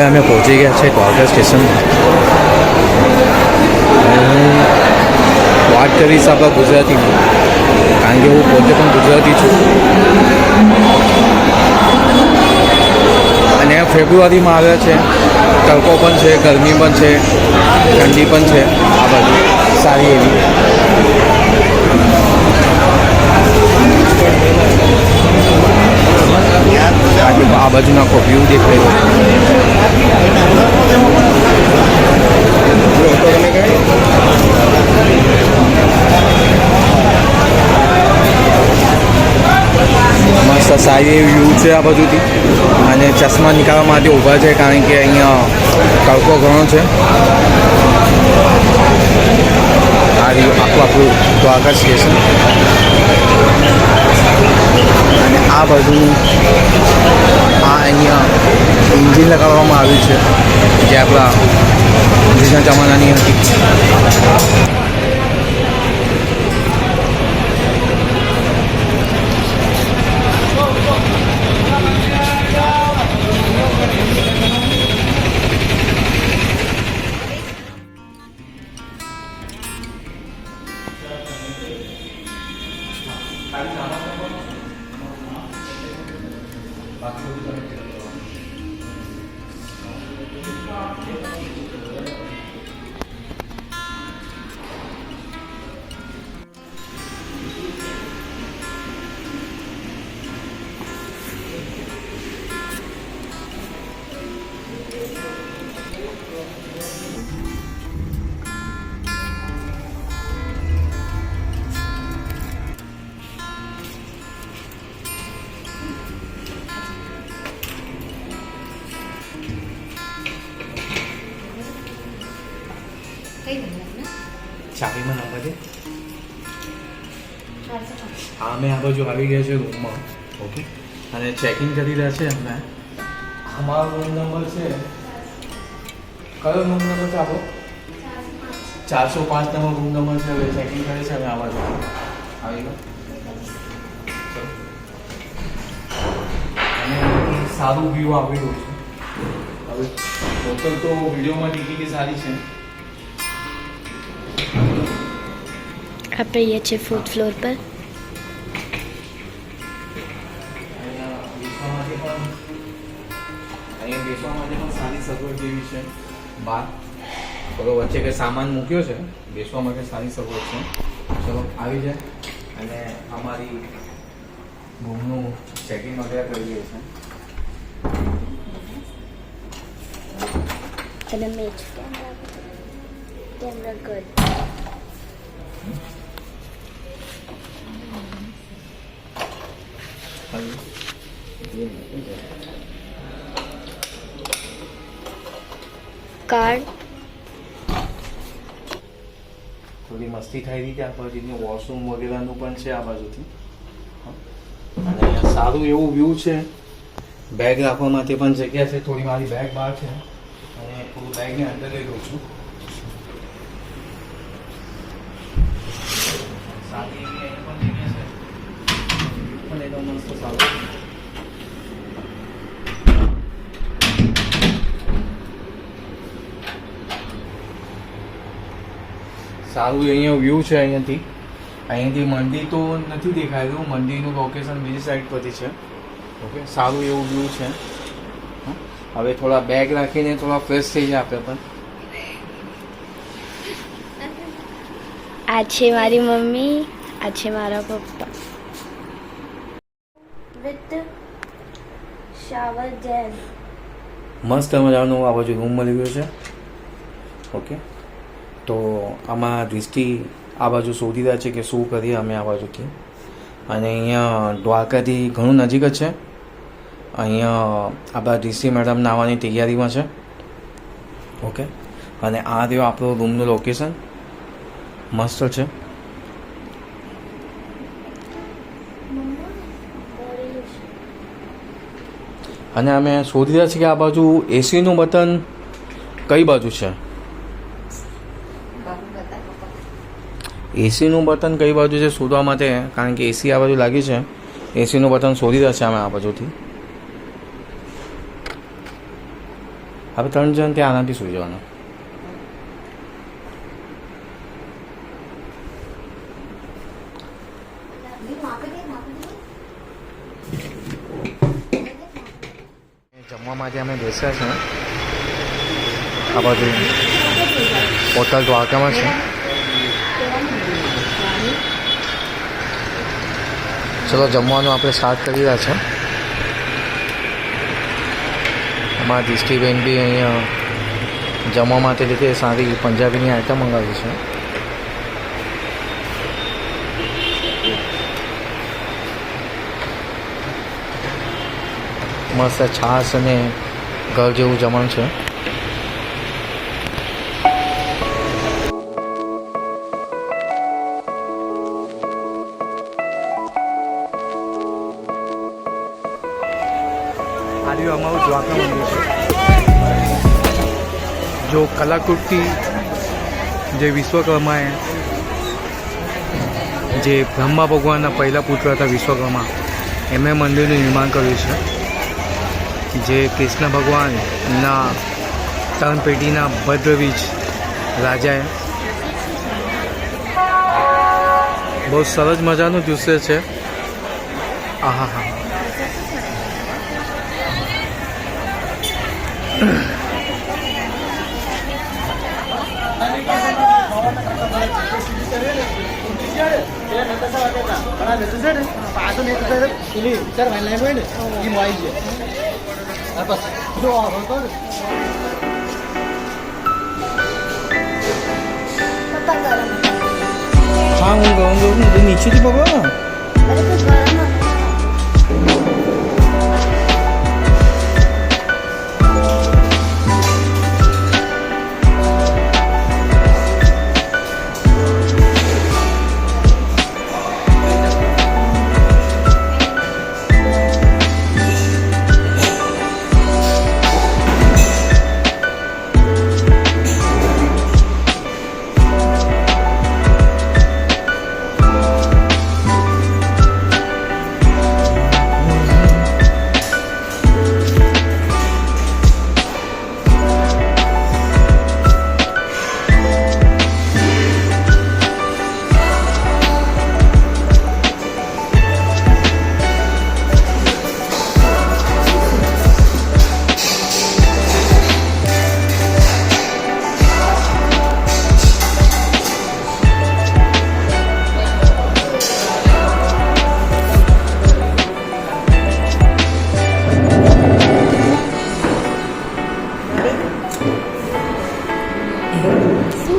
હવે અમે પહોંચી ગયા છે દ્વારકા સ્ટેશનમાં. હું વાત કરીશ આપણા ગુજરાતીમાં, કારણ કે હું પોતે પણ ગુજરાતી છું. અને ફેબ્રુઆરીમાં આવ્યા છે, તડકો પણ છે, ગરમી પણ છે, ઠંડી પણ છે. આ બાજુ સારી એવી આ બાજુનો આખો વ્યૂ દેખાય. મસ્ત સારી એવી વ્યૂ છે આ બાજુથી. અને ચશ્મા નીકાળવા માટે ઊભા છે, કારણ કે અહીંયા તડકો ઘણો છે. આ રહ્યું આપણું દ્વારકા સ્ટેશન. અને આ બાજુનું અહીંયા એન્જિન લગાડવામાં આવ્યું છે, જે આપણા જૂના જમાનાની હતી. ચાવીમાં નાખવા છે. હા, અમે આ બાજુ આવી ગયા છે રૂમમાં. ઓકે, અને ચેકિંગ કરી રહ્યા છે અમે. અમારો રૂમ નંબર છે, કયો રૂમ નંબર છે આપણો? 405 નંબર રૂમ નંબર છે. હવે ચેકિંગ કરે છે અમે આ બાજુ આવી ગયો. અને સારું વ્યૂ આવી રહ્યું છે. હવે હોટલ તો વિડીયોમાં ટીકી સારી છે. આપણે ये છે ફોર્થ ફ્લોર પર. અહીંયા બેસવા માટે પણ સારી સગવડ જેવી છે. બહાર થોડો વચ્ચે કે સામાન મૂક્યો છે, બેસવા માટે સારી સગવડ છે. ચલો આવી જાય. અને અમારી રૂમનું ચેકિંગ વગેરે કરી દઈએ છે. અને મેચ કેમેરા ગુડ. કાર્ડ થોડી મસ્તી થઈ રહી છે. આ બાજુની વોશરૂમ વગેરેનું પણ છે આ બાજુથી. અને અહીંયા સારું એવું વ્યૂ છે. બેગ રાખવા માટે પણ જગ્યા છે. થોડી મારી બેગ બહાર છે, અને થોડું બેગને અંદર લઈ લઉં છું. સારી એવી અહીંયા પણ જગ્યા છે, પણ એકદમ મસ્ત સારું. સારું અહીંયા વ્યૂ છે. અહીંયાથી મંદિર તો નથી દેખાયું. મંદિરનું લોકેશન બીજી સાઈડ પરથી છે. ઓકે, સારું એવું વ્યૂ છે. હવે થોડા બેગ રાખીને થોડા ફ્રેશ થઈ જાય આપણે પણ. આ છે મારી મમ્મી, આ છે મારા પપ્પા. With shower gel. મસ્ત મજાનું આ બાજુ રૂમ મળી ગયો છે. ઓકે, તો આમાં દૃષ્ટિ આ બાજુ શોધી રહ્યા છે કે શું કરીએ અમે આ બાજુથી. અને અહીંયા દ્વારકાથી ઘણું નજીક જ છે. અહીંયા આપણા દૃષ્ટિ મેડમ નાવાની તૈયારીમાં છે. ઓકે, અને આ રહ્યો આપણો રૂમનું લોકેશન. મસ્ત છે. અને અમે શોધી રહ્યા છીએ કે આ બાજુ એસીનું બટન કઈ બાજુ છે. એસીનું બટન કઈ બાજુ છે શોધવા માટે, કારણ કે એસી આ બાજુ લાગી છે. એસીનું બટન શોધી રહ્યા છે અમે આ બાજુથી. હવે 3 જણ ત્યાં આરામથી સૂઈ જવાનું. જમવા માટે અમે બેસ્યા છે આ બાજુ હોટલ દ્વારકામાં છે. ચલો જમવાનું આપણે સ્ટાર્ટ કરી રહ્યા છે. અમારા દિષ્ટિબેન બી અહીંયા જમવા માટે રીતે સારી પંજાબીની આઈટમ મંગાવી છે. મસ્ત છાશ અને ઘર જેવું જમણ છે. આ અમારું દ્વારકા મંદિર છે. જો કલાકૃતિ જે વિશ્વકર્માએ જે બ્રહ્મા ભગવાનના પહેલા પુત્ર હતા વિશ્વકર્મા એમણે મંદિરનું નિર્માણ કર્યું છે. જે કૃષ્ણ ભગવાનના 3 પેઢીના ભદ્રવીજ રાજાએ બહુ સરસ મજાનું દૃશ્ય છે. આહા હા હા હું ગયું નીચેથી પકડો ને.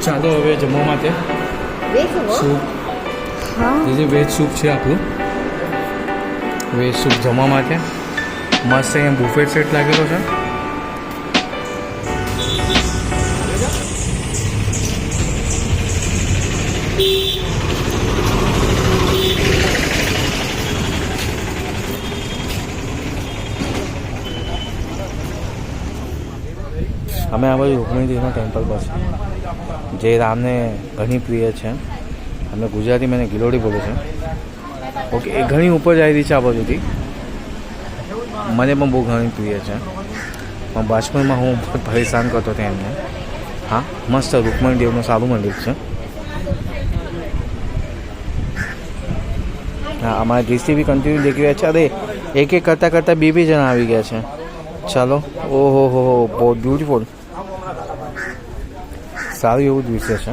ચાલો હવે જમવા માટે સૂપ. જે વેજ સૂપ છે આપણું વેજ સૂપ જમવા માટે મસ્ત અહીંયા બુફેટ સેટ લાગેલો છે. અમે આ બાજુ રૂકમણીજીના ટેમ્પલ પર છે જે રામને ઘણી પ્રિય છે. અમે ગુજરાતી મને ગિલોડી બોલે છે. ઓકે એ ઘણી ઉપર જઈ રહી છે આ બાજુથી. મને પણ બહુ ઘણી પ્રિય છે. પણ બચપનમાં હું પરેશાન કરતો હતો એમને. હા મસ્ત રૂકમણી દેવનું સારું મંદિર છે. હા અમારા દૃષ્ટિ બી કન્ટિન્યુ દેખી રહ્યા છે. અરે એક એક કરતાં કરતાં બે જણા આવી ગયા છે. ચાલો ઓહો હો બહુ બ્યુટીફુલ સારું એવું દૃશ્ય છે.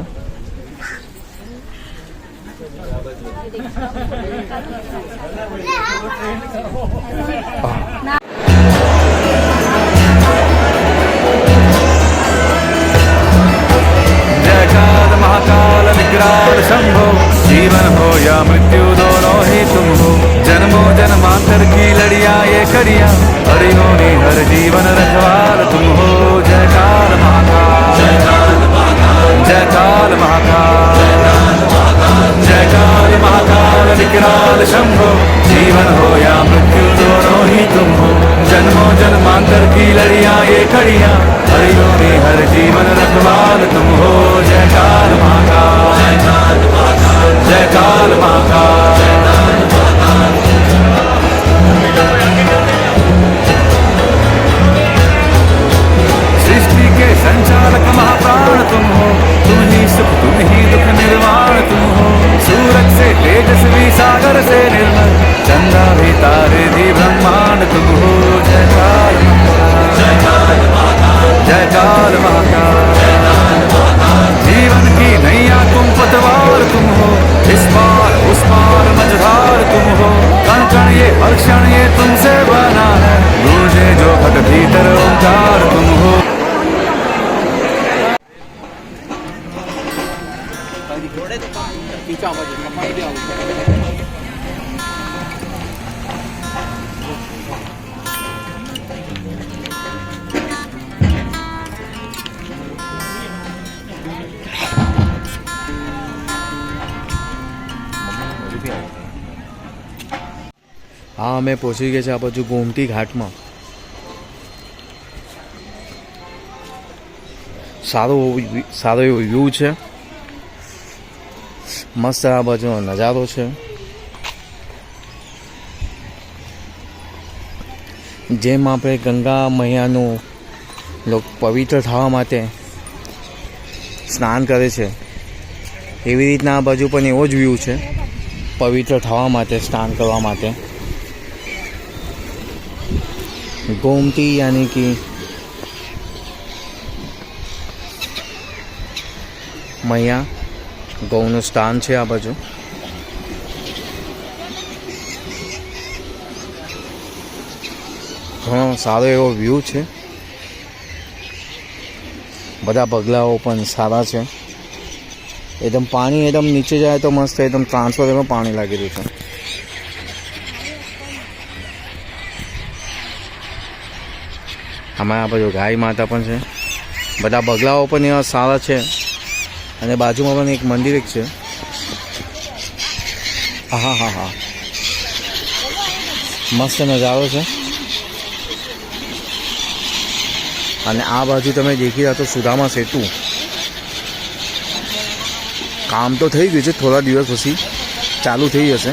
जयकाल महाकाल विकराल शंभो जीवन हो या मृत्यु दोनों ही तुम हो जन्मों जन्मांतर की लड़िया ये कड़िया हरियों ने हर जीवन रखवाल तुम हो जयकाल महाकाल जयकाल महाकाल जयकाल महाकाल विकराल शंभो जीवन हो या मृत्यु दोनों ही तुम हो तारे दी ब्रह्मांड तुम हो जयकार जयकार महाकाल जीवन की नैया तुम पतवार तुम हो इस पार उस पार मझधार तुम हो कण कण ये हर क्षण ये तुमसे बना है गूंजे जो घट भीतर ओंकार तुम हो હા અમે પહોંચી ગયા છે આ બાજુ ગોમતી ઘાટમાં. સારો એવો વ્યૂ છે, મસ્ત આ બાજુનો નજારો છે. જેમ આપણે ગંગા મૈયાનું પવિત્ર થવા માટે સ્નાન કરે છે એવી રીતના આ બાજુ પણ એવો જ વ્યૂ છે, પવિત્ર થવા માટે સ્નાન કરવા માટે. गोमती यानी कि मैया गौનું સ્થાન છે આ બાજુ. ઘણો સારો એવો વ્યૂ છે. બધા પગલાઓ પણ સારા છે. એકદમ પાણી એકદમ નીચે જાય તો મસ્ત એકદમ ટ્રાન્સફરમાં પાણી લાગી રહ્યું છે. અમારા બાજુ ગાય માતા પણ છે. બધા બગલાઓ પણ એવા સારા છે અને બાજુમાં પણ એક મંદિર છે. હા હા હા મસ્ત નજારો છે. અને આ બાજુ તમે દેખી રહ્યા તો સુદામા સેતુ કામ તો થઈ ગયું છે, થોડા દિવસ પછી ચાલુ થઈ જશે.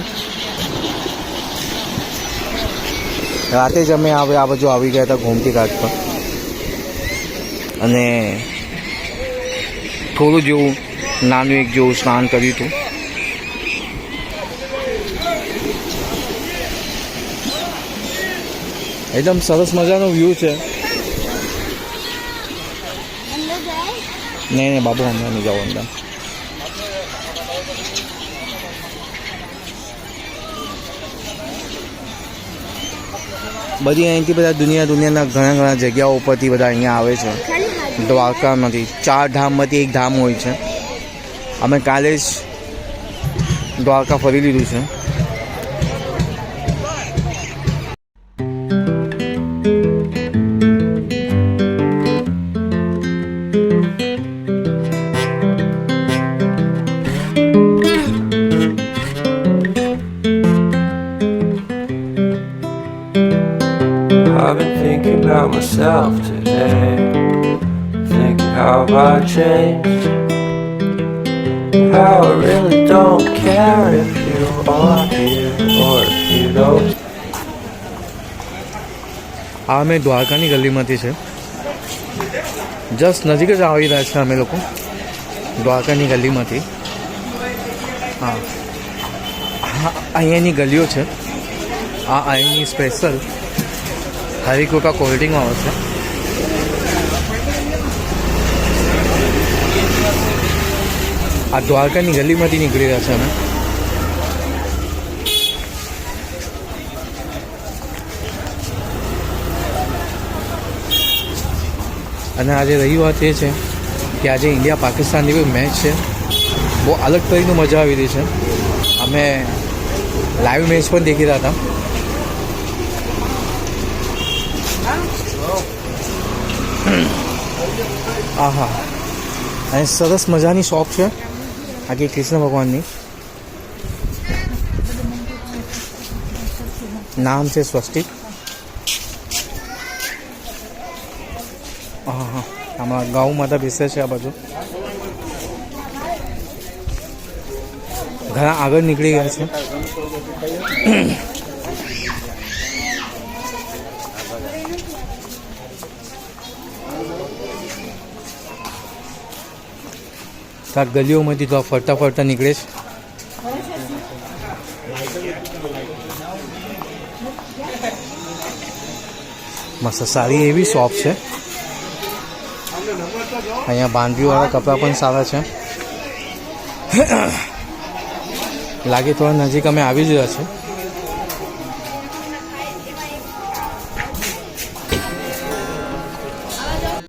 રાતે જ અમે આ બાજુ આવી ગયા હતા ગોમતી ઘાટ પર અને થોડું જેવું નાનું એક જેવું સ્નાન કર્યું હતું. એકદમ સરસ મજાનો વ્યૂ છે. નહીં બાબુ હમણાં નહીં જાઓ અંદર. બધી અહીંથી બધા દુનિયાના ઘણા જગ્યાઓ ઉપરથી બધા અહીંયા આવે છે દ્વારકામાંથી. 4 ધામમાંથી એક ધામ હોય છે. અમે કાલે જ દ્વારકા ફરી લીધું છે. I've been thinking about myself today, thinking how I changed, how I really don't care if you are here or if you don't. આ અમે દ્વારકાની ગલીમાંથી છે. જસ્ટ નજીક જ આવી રહ્યા છે અમે લોકો દ્વારકાની ગલીમાંથી. હા હા અહીંયાની ગલીઓ છે. આ અહીંની સ્પેશિયલ હરિકોકા કોલ્ડ્રિંકમાં આવશે. આ દ્વારકાની ગલીમાંથી નીકળી રહ્યા છે અમે. અને આજે રહી વાત એ છે કે આજે ઇન્ડિયા પાકિસ્તાનની કોઈ મેચ છે. બહુ અલગ તરીકેની મજા આવી રહી છે. અમે લાઈવ મેચ પણ દેખી રહ્યા હતા. આહા અહીં સરસ મજાની શોપ છે આખી કૃષ્ણ ભગવાનની. નામ છે સ્વસ્તિક. હા હા આમાં ગાઉ માતા બેસે છે આ બાજુ. ઘણા આગળ નીકળી ગયા છે. આ ગલીઓમાંથી તો ફરતા ફરતા નીકળે છે. મસ્ત સારી એવી શોપ છે. અહીંયા બાંધીવાળા કપડાં પણ સારા છે. લાગે થોડા નજીક અમે આવી જ રહ્યા છે.